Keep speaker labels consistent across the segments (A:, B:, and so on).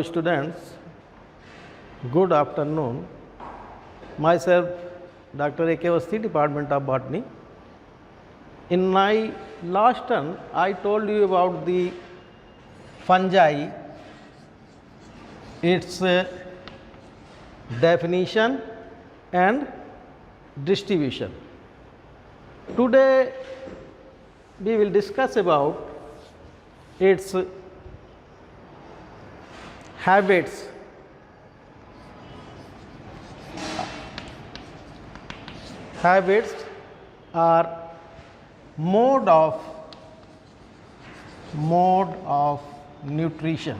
A: Students, good afternoon. Myself, Dr. A.K. Awasthi, Department of Botany. In my last turn, I told you about the fungi, its definition and distribution. Today, we will discuss about its habits, are mode of nutrition.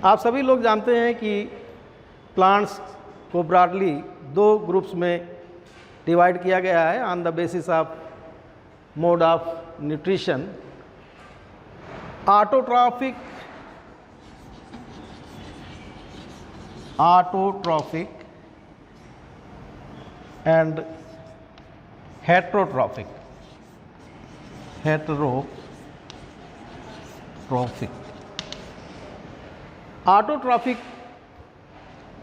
A: आप सभी लोग जानते हैं कि plants को broadly दो groups में divide किया गया है on the basis of mode of nutrition. Autotrophic and heterotrophic. Autotrophic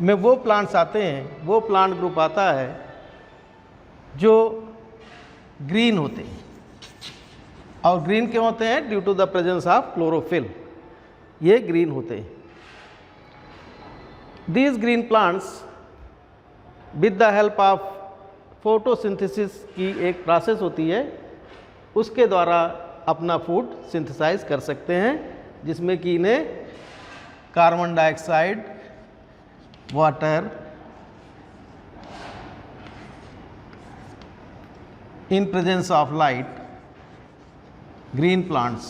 A: में वो प्लांट्स आते हैं, वो प्लांट ग्रुप आता है जो ग्रीन होते हैं. और ग्रीन क्यों होते हैं? Due to the presence of chlorophyll. ये ग्रीन होते हैं. These green plants with the help of photosynthesis की एक प्रोसेस होती है, उसके द्वारा अपना फूड सिंथेसाइज कर सकते हैं, जिसमें कि इन्हें carbon dioxide, water, in presence of light, green plants,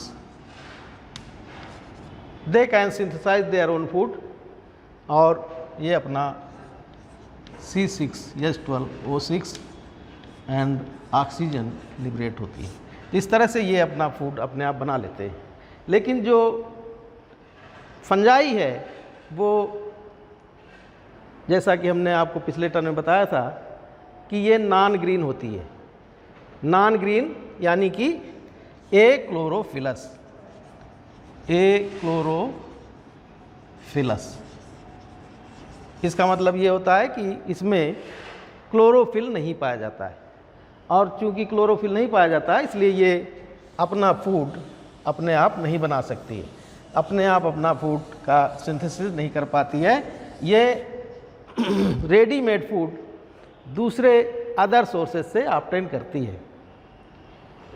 A: they can synthesize their own food और ये अपना C6H12O6 एंड ऑक्सीजन लिबरेट होती है. इस तरह से ये अपना फूड अपने आप बना लेते हैं. लेकिन जो फंजाई है वो, जैसा कि हमने आपको पिछले टर्म में बताया था कि ये नॉन ग्रीन होती है. नॉन ग्रीन यानी कि एक्लोरोफिलस. इसका मतलब ये होता है कि इसमें क्लोरोफिल नहीं पाया जाता है, और चूंकि क्लोरोफिल नहीं पाया जाता है इसलिए ये अपना फूड अपने आप नहीं बना सकती है, अपने आप अपना फूड का सिंथेसिस नहीं कर पाती है. ये रेडीमेड फूड दूसरे अदर सोर्सेज से ऑब्टेन करती है.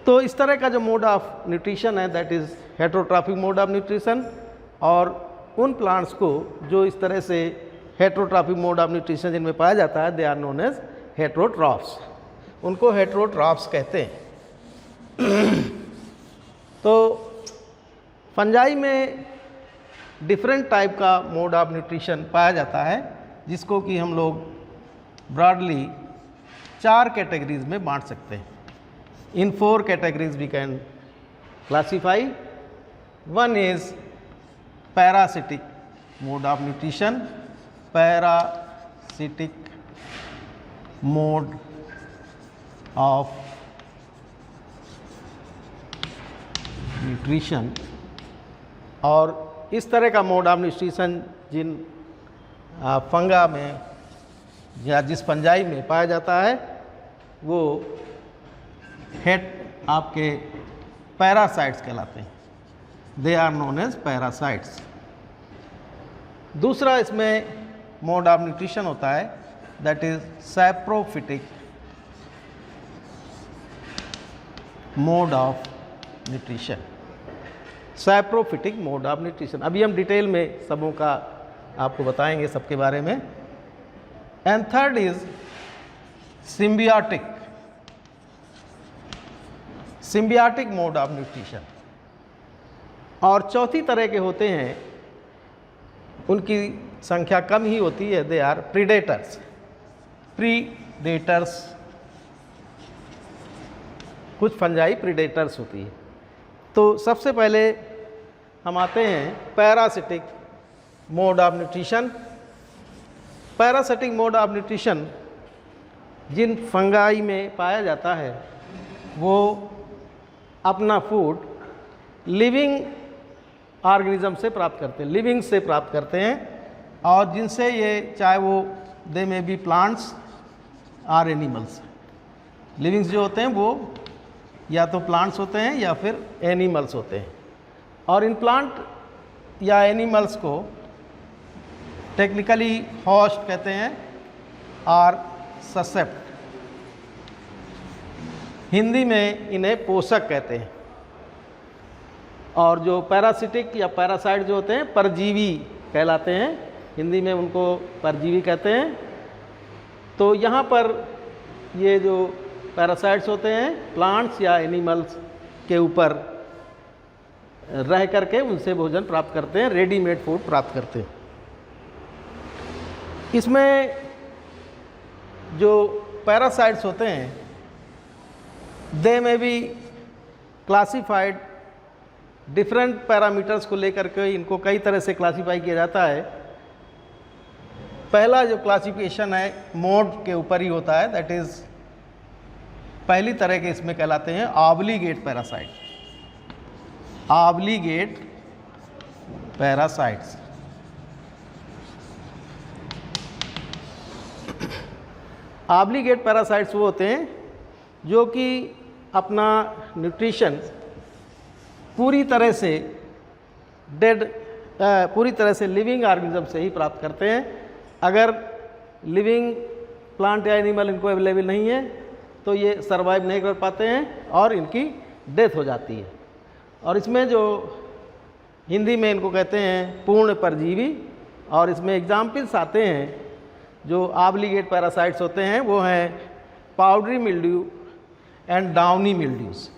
A: तो इस तरह का जो मोड ऑफ न्यूट्रिशन है, that is heterotrophic mode of nutrition. और उन प्लांट्स को जो इस तरह से हेटेरोट्रॉफिक मोड ऑफ न्यूट्रिशन जिनमें पाया जाता है, they are known as heterotrophs. उनको हेटेरोट्रॉफ्स कहते हैं. तो फंजाई में डिफरेंट टाइप का मोड ऑफ न्यूट्रिशन पाया जाता है, जिसको कि हम लोग ब्रॉडली 4 कैटेगरीज में बांट सकते हैं. In 4 categories we can classify. One is parasitic mode of nutrition. Parasitic mode of nutrition. और इस तरह का मोड ऑफ न्यूट्रिशन जिन फंगा में या जिस फंजाई में पाया जाता है वो हेड आपके पैरासाइट्स कहलाते हैं. They are known as parasites. दूसरा इसमें मोड ऑफ न्यूट्रिशन होता है, that is saprophytic mode of nutrition. Saprophytic mode of nutrition. अभी हम डिटेल में सबों का आपको बताएंगे, सबके बारे में. And third is symbiotic mode of nutrition. और चौथी तरह के होते हैं, उनकी संख्या कम ही होती है. They are predators. कुछ फंजाई प्रीडेटर्स होती है. तो सबसे पहले हम आते हैं parasitic mode of nutrition. Parasitic mode of nutrition जिन फंगाई में पाया जाता है वो अपना फूड लिविंग ऑर्गेनिज्म से प्राप्त करते हैं, लिविंग से प्राप्त करते हैं, और जिनसे ये चाहे वो they may be plants or animals. Livings जो होते हैं वो या तो प्लांट्स होते हैं या फिर एनिमल्स होते हैं। और इन प्लांट या एनिमल्स को टेक्निकली होस्ट कहते हैं और ससेप्ट, हिंदी में इन्हें पोषक कहते हैं। और जो पैरासिटिक या पैरासाइट जो होते हैं परजीवी कहलाते हैं, हिंदी में उनको परजीवी कहते हैं। तो यहाँ पर ये जो पैरासाइट्स होते हैं प्लांट्स या एनिमल्स के ऊपर रह करके उनसे भोजन प्राप्त करते हैं, रेडीमेड फूड प्राप्त करते हैं। इसमें जो पैरासाइट्स होते हैं दे में भी क्लासिफाइड, डिफरेंट पैरामीटर्स को लेकर के इनको कई तरह से क्लासीफाई किया जाता है। पहला जो क्लासिफिकेशन है मोड के ऊपर ही होता है, दैट इज़ पहली तरह के इसमें कहलाते हैं obligate parasite, obligate parasites. Obligate parasites वो होते हैं जो कि अपना न्यूट्रिशन पूरी तरह से पूरी तरह से लिविंग ऑर्गेनिज्म से ही प्राप्त करते हैं। अगर लिविंग प्लांट या एनिमल इनको अवेलेबल नहीं है तो ये सर्वाइव नहीं कर पाते हैं और इनकी डेथ हो जाती है। और इसमें जो हिंदी में इनको कहते हैं पूर्ण परजीवी, और इसमें एग्जाम्पल्स आते हैं जो ऑब्लिगेट पैरासाइट्स होते हैं वो हैं powdery mildew and downy mildews.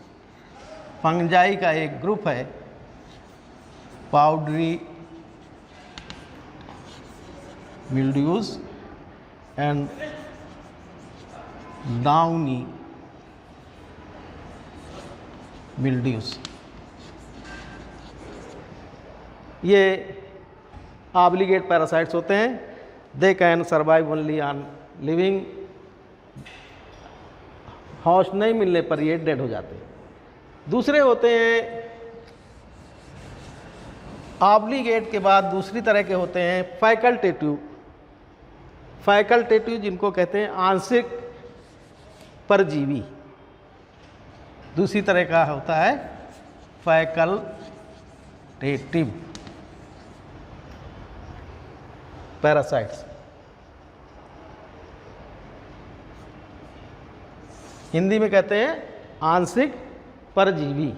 A: Fungi का एक ग्रुप है powdery mildews and downy mildews. ये ऑब्लिगेट पैरासाइट्स होते हैं, they can survive only on living, host नहीं मिलने पर ये डेड हो जाते हैं। दूसरे होते हैं ऑब्लिगेट के बाद दूसरी तरह के होते हैं फैकल्टेटिव, फैकल्टेटिव जिनको कहते हैं आंशिक परजीवी। दूसरी तरह का होता है फैकल्टेटिव पैरासाइट्स। हिंदी में कहते हैं आंशिक परजीवी।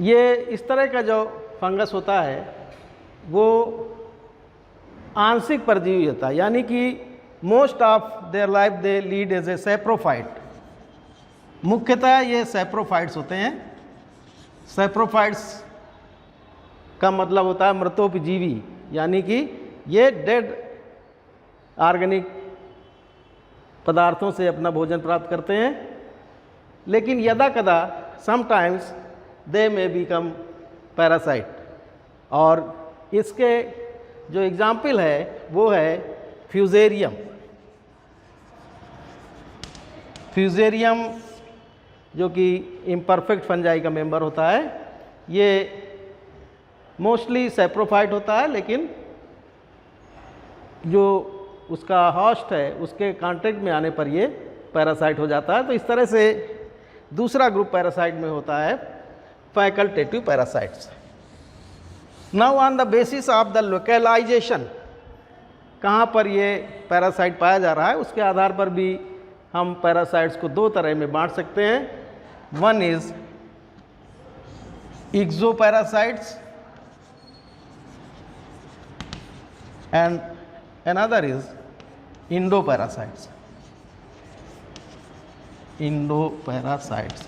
A: ये इस तरह का जो फंगस होता है वो आंशिक परजीवी होता है, यानी कि most of their life they lead as a saprophyte. मुख्यतः ये सैप्रोफाइट्स होते हैं। सैप्रोफाइट्स का मतलब होता है मृतोपजीवी, यानी कि ये डेड ऑर्गेनिक पदार्थों से अपना भोजन प्राप्त करते हैं। लेकिन यदा कदा समटाइम्स दे में बिकम पैरासाइट, और इसके जो एग्जाम्पल है वो है फ्यूजेरियम। फ्यूजेरियम जो कि इम्परफेक्ट फंजाई का मेंबर होता है, ये मोस्टली सैप्रोफाइट होता है, लेकिन जो उसका होस्ट है उसके कांटेक्ट में आने पर ये पैरासाइट हो जाता है। तो इस तरह से दूसरा ग्रुप पैरासाइट में होता है facultative parasites. Now on the basis of the localization, कहाँ पर ये पैरासाइट पाया जा रहा है उसके आधार पर भी हम पैरासाइट्स को दो तरह में बांट सकते हैं। One is exoparasites and another is endoparasites. Endoparasites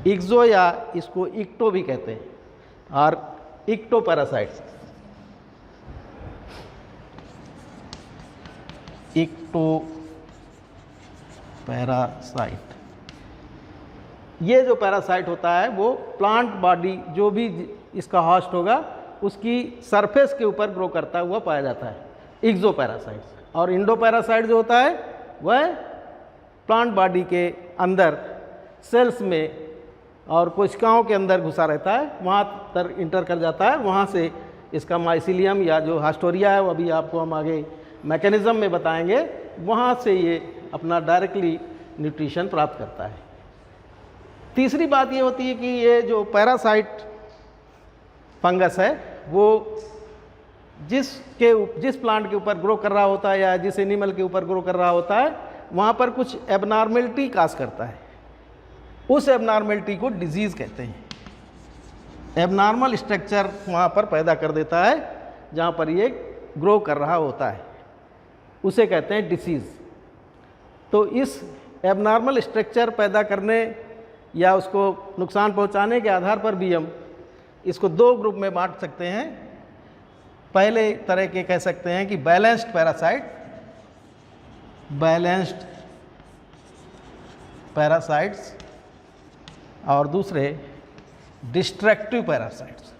A: exo या इसको इक्टो भी कहते हैं, और इक्टोपैरासाइट्स, इक्टोपैरासाइट। ये जो पैरासाइट होता है वो प्लांट बॉडी जो भी इसका होस्ट होगा उसकी सरफेस के ऊपर ग्रो करता हुआ पाया जाता है, एक्सोपैरासाइट्स। और इंडोपैरासाइट जो होता है वह प्लांट बॉडी के अंदर सेल्स में और कोशिकाओं के अंदर घुसा रहता है, वहाँ तक इंटर कर जाता है, वहाँ से इसका माइसिलियम या जो हास्टोरिया है वो अभी आपको हम आगे मैकेनिज्म में बताएंगे, वहाँ से ये अपना डायरेक्टली न्यूट्रिशन प्राप्त करता है। तीसरी बात ये होती है कि ये जो पैरासाइट फंगस है वो जिस प्लांट के ऊपर ग्रो कर रहा होता है या जिस एनिमल के ऊपर ग्रो कर रहा होता है वहाँ पर कुछ एबनॉर्मेलिटी काज करता है, उस एबनॉर्मेलिटी को डिजीज़ कहते हैं। एबनॉर्मल स्ट्रक्चर वहाँ पर पैदा कर देता है जहाँ पर ये ग्रो कर रहा होता है, उसे कहते हैं डिसीज़। तो इस एबनॉर्मल स्ट्रक्चर पैदा करने या उसको नुकसान पहुँचाने के आधार पर भी हम इसको दो ग्रुप में बांट सकते हैं। पहले तरह के कह सकते हैं कि बैलेंस्ड पैरासाइट्स और दूसरे डिस्ट्रक्टिव पैरासाइट्स।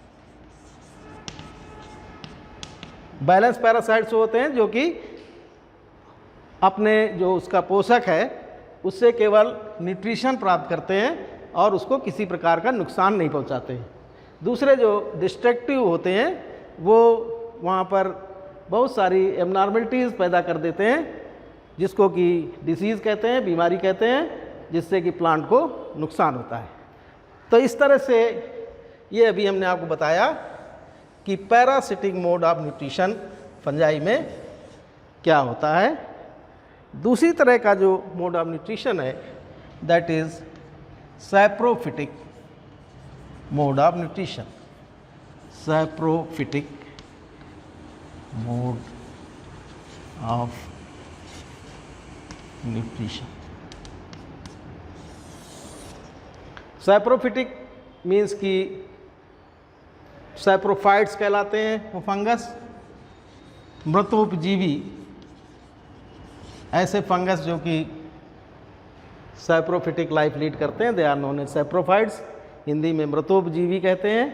A: बैलेंस पैरासाइट्स होते हैं जो कि अपने जो उसका पोषक है उससे केवल न्यूट्रिशन प्राप्त करते हैं और उसको किसी प्रकार का नुकसान नहीं पहुंचाते हैं। दूसरे जो डिस्ट्रक्टिव होते हैं वो वहाँ पर बहुत सारी एबनॉर्मलिटीज़ पैदा कर देते हैं जिसको कि डिसीज़ कहते हैं, बीमारी कहते हैं, जिससे कि प्लांट को नुकसान होता है। तो इस तरह से ये अभी हमने आपको बताया कि parasitic mode of nutrition fungi में क्या होता है। दूसरी तरह का जो मोड ऑफ न्यूट्रिशन है that is saprophytic mode of nutrition. Saprophytic mode of nutrition. Saprophytic means कि सैप्रोफाइट्स कहलाते हैं वो फंगस, मृतोपजीवी ऐसे फंगस जो कि सैप्रोफिटिक लाइफ लीड करते हैं, they are known as saprophytes, Hindi में मृतोपजीवी कहते हैं।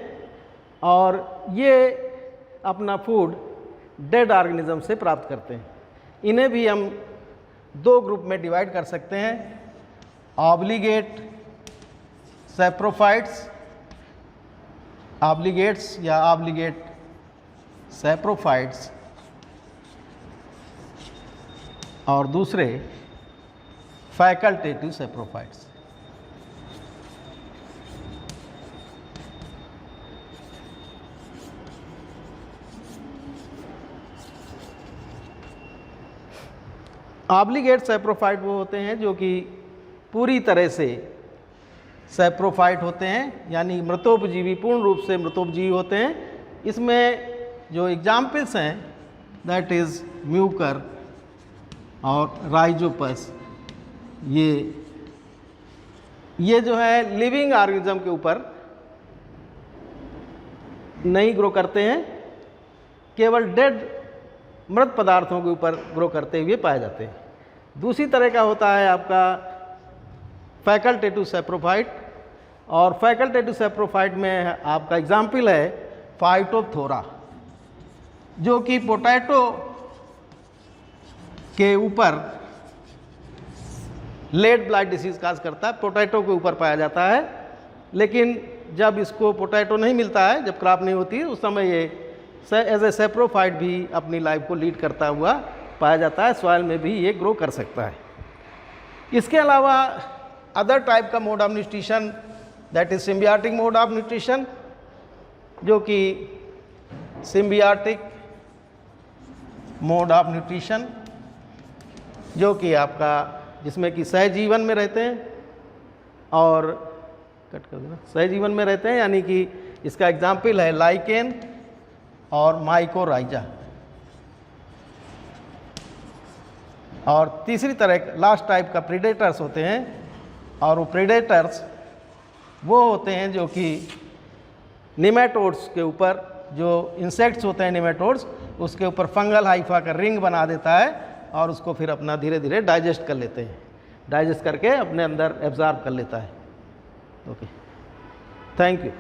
A: और ये अपना फूड डेड ऑर्गेनिज्म से प्राप्त करते हैं। इन्हें भी हम दो ग्रुप में डिवाइड कर सकते हैं, ऑब्लिगेट सैप्रोफाइट्स, ऑब्लिगेट्स या ऑब्लिगेट सैप्रोफाइट्स, और दूसरे फैकल्टेटिव सैप्रोफाइट्स। ऑब्लिगेट सैप्रोफाइट वो होते हैं जो कि पूरी तरह से सैप्रोफाइट होते हैं, यानी मृतोपजीवी, पूर्ण रूप से मृतोपजीवी होते हैं। इसमें जो एग्जाम्पल्स हैं दैट इज़ म्यूकर और राइजोपस, ये जो है लिविंग ऑर्गेनिज्म के ऊपर नहीं ग्रो करते हैं, केवल डेड मृत पदार्थों के ऊपर ग्रो करते हुए पाए जाते हैं। दूसरी तरह का होता है आपका फैकल्टेटिव सैप्रोफाइट, और फैकल्टेटिव सैप्रोफाइट में आपका एग्जाम्पल है फाइटोप्थोरा, जो कि पोटैटो के ऊपर लेट ब्लाइट डिसीज काज करता है, पोटैटो के ऊपर पाया जाता है। लेकिन जब इसको पोटैटो नहीं मिलता है, जब क्रॉप नहीं होती है, उस समय ये एज ए सैप्रोफाइट भी अपनी लाइफ को लीड करता हुआ पाया जाता है, सॉइल में भी ये ग्रो कर सकता है। इसके अलावा अदर टाइप का mode of nutrition that is symbiotic mode of nutrition, जो कि सिम्बियोटिक मोड ऑफ न्यूट्रिशन जो कि आपका जिसमें कि सहजीवन में रहते हैं और कट कर देना सहजीवन में रहते हैं, यानी कि इसका एग्जाम्पल है लाइकेन और माइकोराइजा। और तीसरी तरह लास्ट टाइप का प्रीडेटर्स होते हैं, और वो प्रीडेटर्स वो होते हैं जो कि निमेटोड्स के ऊपर, जो इंसेक्ट्स होते हैं निमेटोड्स, उसके ऊपर फंगल हाइफा का रिंग बना देता है और उसको फिर अपना धीरे धीरे डाइजेस्ट कर लेते हैं, डाइजेस्ट करके अपने अंदर एब्जॉर्ब कर लेता है। Okay, thank you.